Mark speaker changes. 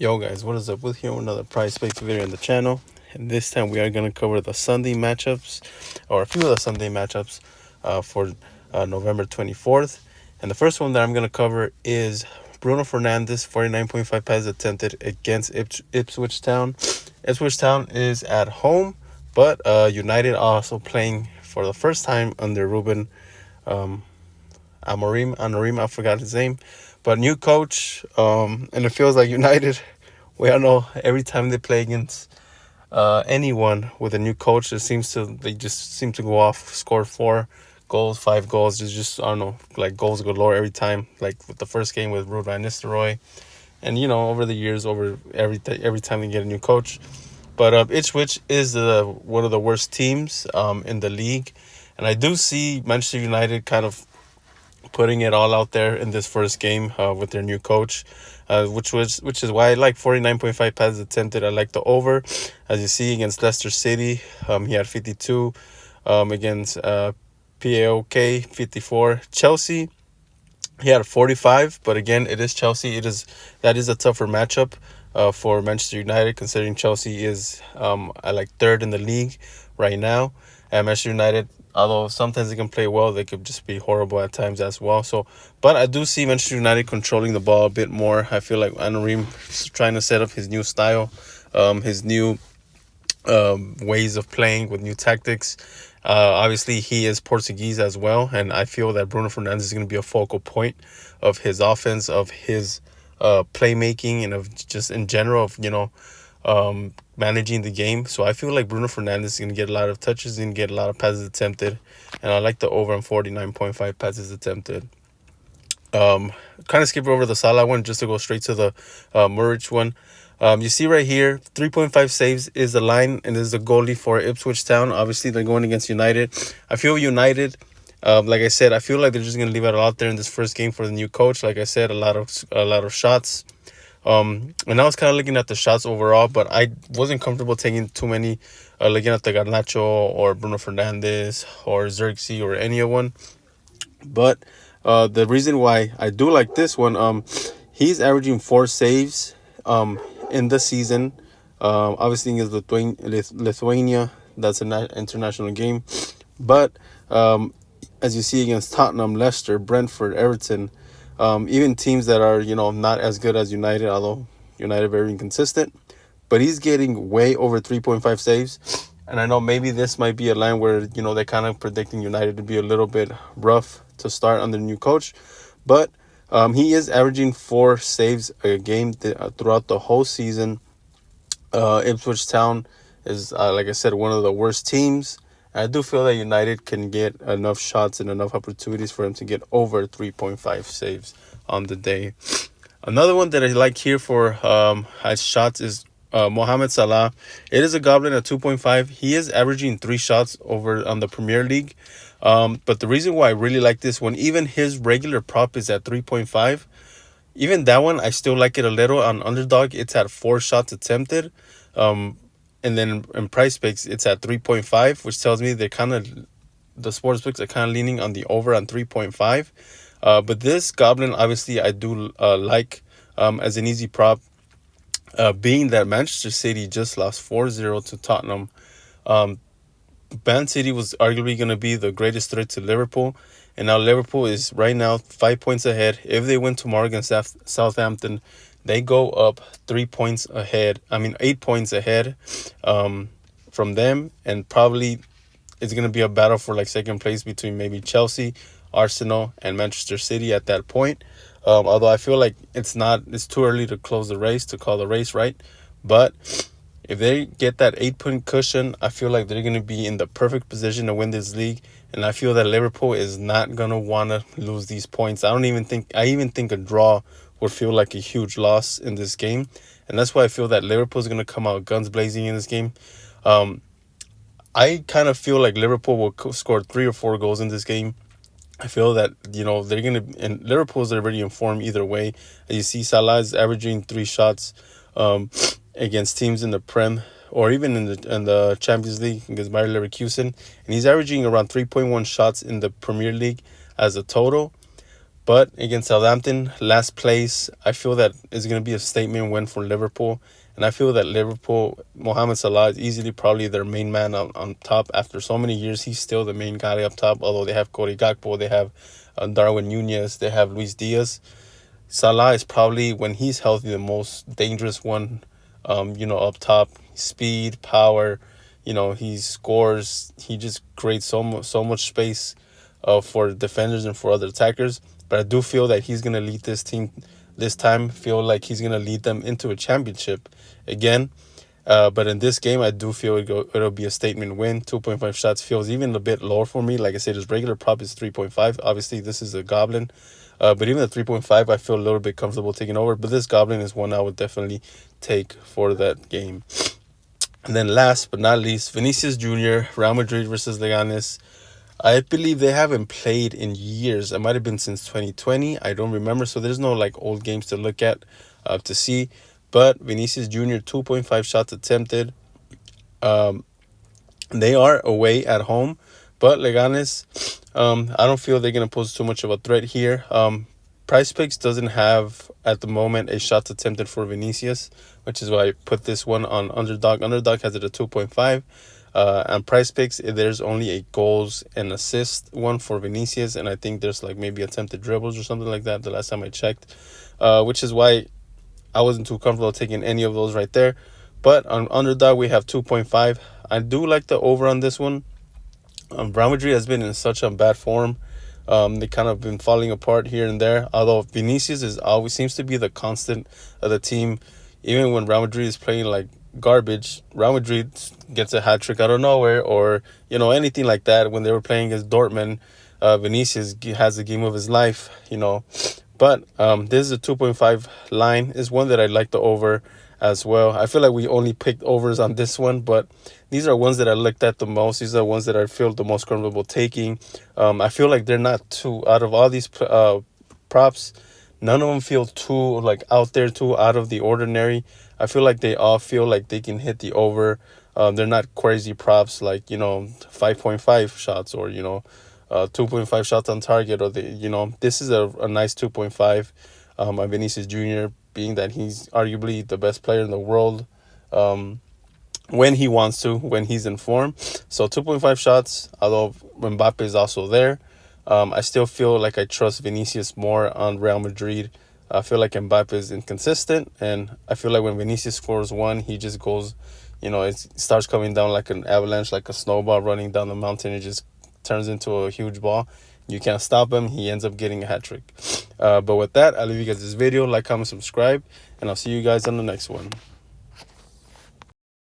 Speaker 1: Yo guys, what is up? With here with another prize picks video on the channel. And this time we are going to cover the Sunday matchups, or a few of the Sunday matchups for November 24th. And the first one that I'm going to cover is Bruno Fernandes, 49.5 passes attempted against Ipswich Town. Ipswich Town is at home, but United also playing for the first time under Ruben Amorim, I forgot his name. But new coach, and it feels like United, we all know every time they play against anyone with a new coach, they just seem to go off, score 4 goals, 5 goals. There's just, I don't know, like goals galore every time. Like with the first game with Ruud van Nistelrooy. And, over the years, every time they get a new coach. But Ipswich is one of the worst teams in the league. And I do see Manchester United kind of putting it all out there in this first game with their new coach, which is why I like 49.5 passes attempted. I like the over, as you see against Leicester City. He had 52 against PAOK 54. Chelsea, he had 45, but again, it is Chelsea. That is a tougher matchup for Manchester United, considering Chelsea is I like third in the league right now, and Manchester United, although sometimes they can play well, they could just be horrible at times as well. So, but I do see Manchester United controlling the ball a bit more. I feel like Amorim is trying to set up his new style, his new ways of playing with new tactics. Obviously, he is Portuguese as well, and I feel that Bruno Fernandes is going to be a focal point of his offense, of his playmaking, and of just in general of managing the game. So I feel like Bruno Fernandes is going to get a lot of touches and get a lot of passes attempted, and I like the over on 49.5 passes attempted. Kind of skip over the Salah one just to go straight to the Muric one. You see right here, 3.5 saves is the line, and this is the goalie for Ipswich Town. Obviously, they're going against United. I feel United, like I said, I feel like they're just going to leave it out there in this first game for the new coach. Like I said, a lot of shots. And I was kind of looking at the shots overall, but I wasn't comfortable taking too many, looking at the Garnacho or Bruno Fernandes or Xerxes or any of one. But the reason why I do like this one, he's averaging 4 saves in the season. Obviously, against Lithuania, that's an international game. But as you see against Tottenham, Leicester, Brentford, Everton, even teams that are, not as good as United, although United very inconsistent, but he's getting way over 3.5 saves. And I know maybe this might be a line where, they're kind of predicting United to be a little bit rough to start under the new coach. But he is averaging 4 saves a game throughout the whole season. Ipswich Town is, like I said, one of the worst teams. I do feel that United can get enough shots and enough opportunities for him to get over 3.5 saves on the day. Another one that I like here for his shots is Mohamed Salah. It is a goblin at 2.5. He is averaging 3 shots over on the Premier League. But the reason why I really like this one, even his regular prop is at 3.5. Even that one, I still like it a little. On Underdog, it's at 4 shots attempted. And then in Price Picks, it's at 3.5, which tells me the sports books are kind of leaning on the over on 3.5. But this Goblin, obviously, I do like as an easy prop, being that Manchester City just lost 4-0 to Tottenham. Man City was arguably going to be the greatest threat to Liverpool. And now Liverpool is right now 5 points ahead. If they win tomorrow against Southampton, they go up 8 points ahead from them. And probably it's going to be a battle for like second place between maybe Chelsea, Arsenal, and Manchester City at that point. Although I feel like it's too early to call the race, right? But if they get that 8-point cushion, I feel like they're going to be in the perfect position to win this league. And I feel that Liverpool is not going to want to lose these points. I even think a draw would feel like a huge loss in this game. And that's why I feel that Liverpool is going to come out guns blazing in this game. I kind of feel like Liverpool will score 3 or 4 goals in this game. I feel that, they're going to, and Liverpool's already in form either way. As you see, Salah is averaging 3 shots against teams in the Prem, or even in the Champions League against Bayer Leverkusen. And he's averaging around 3.1 shots in the Premier League as a total. But against Southampton, last place, I feel that is going to be a statement win for Liverpool. And I feel that Liverpool, Mohamed Salah is easily probably their main man on top. After so many years, he's still the main guy up top. Although they have Cody Gakpo, they have Darwin Nunez, they have Luis Diaz. Salah is probably, when he's healthy, the most dangerous one, up top. Speed, power, he scores. He just creates so much space for defenders and for other attackers. But I do feel that he's going to lead this team this time. Feel like he's going to lead them into a championship again. But in this game, I do feel it'll be a statement win. 2.5 shots feels even a bit lower for me. Like I said, his regular prop is 3.5. Obviously, this is a Goblin. But even at 3.5, I feel a little bit comfortable taking over. But this Goblin is one I would definitely take for that game. And then last but not least, Vinicius Jr., Real Madrid versus Leganes. I believe they haven't played in years. It might have been since 2020. I don't remember. So there's no like old games to look at to see. But Vinicius Jr., 2.5 shots attempted. They are away at home. But Leganes, I don't feel they're going to pose too much of a threat here. Price Picks doesn't have, at the moment, a shots attempted for Vinicius, which is why I put this one on Underdog. Underdog has it at 2.5. On Price Picks, there's only a goals and assist one for Vinicius, and I think there's like maybe attempted dribbles or something like that the last time I checked, which is why I wasn't too comfortable taking any of those right there. But on Underdog, we have 2.5. I do like the over on this one. Real Madrid has been in such a bad form. They kind of been falling apart here and there. Although Vinicius is always seems to be the constant of the team. Even when Real Madrid is playing like garbage, Real Madrid gets a hat trick out of nowhere, or anything like that. When they were playing against Dortmund, Vinicius has the game of his life. But this is a 2.5 line. Is one that I like the over as well. I feel like we only picked overs on this one, but these are ones that I looked at the most. These are ones that I feel the most comfortable taking. I feel like they're not too, out of all these props, none of them feel too like out there, too out of the ordinary. I feel like they all feel like they can hit the over. They're not crazy props like 5.5 shots or 2.5 shots on target, or this is a nice 2.5. On Vinicius Jr., being that he's arguably the best player in the world when he wants to, when he's in form. So 2.5 shots, although Mbappe is also there. I still feel like I trust Vinicius more on Real Madrid. I feel like Mbappe is inconsistent, and I feel like when Vinicius scores one, he just goes, it starts coming down like an avalanche, like a snowball running down the mountain. It just turns into a huge ball. You can't stop him. He ends up getting a hat trick. But with that, I'll leave you guys this video. Like, comment, subscribe, and I'll see you guys on the next one.